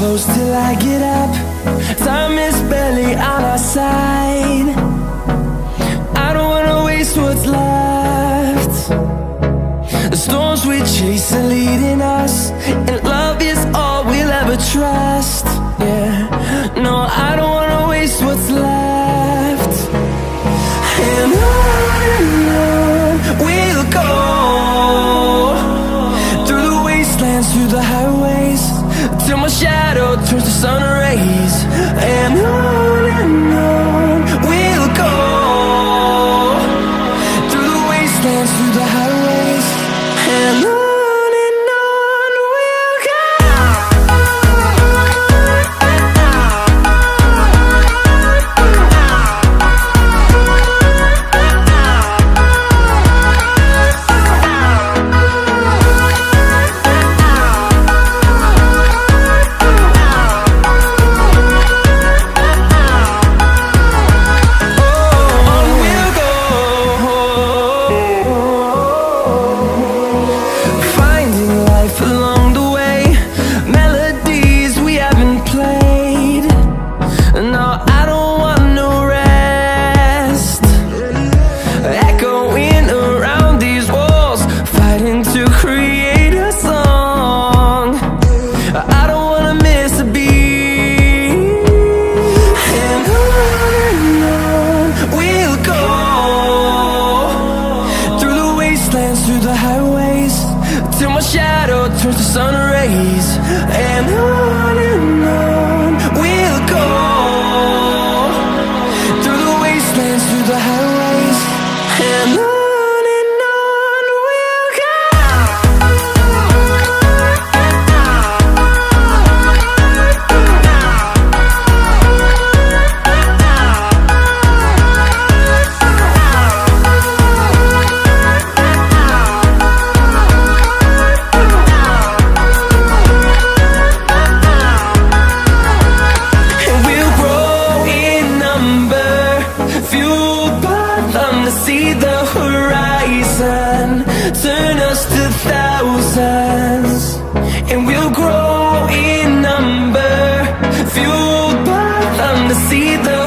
close till I get up. Time is barely on our side. I don't wanna waste what's left. The storms we chase are leading us, and love is all we'll ever trust. Yeah, no, I don't wanna waste what's left. And on we'll go, through the wastelands, through the highways, till my shadow turns to sun rays. And on we'll go, through the wastelands, through the highways, and on we'll go. Through the highways, till my shadow turns to sun rays. And on we'll go, through the wastelands, through the highways, and on we'll go. See the horizon, turn us to thousands, and we'll grow in number, fueled by them to see the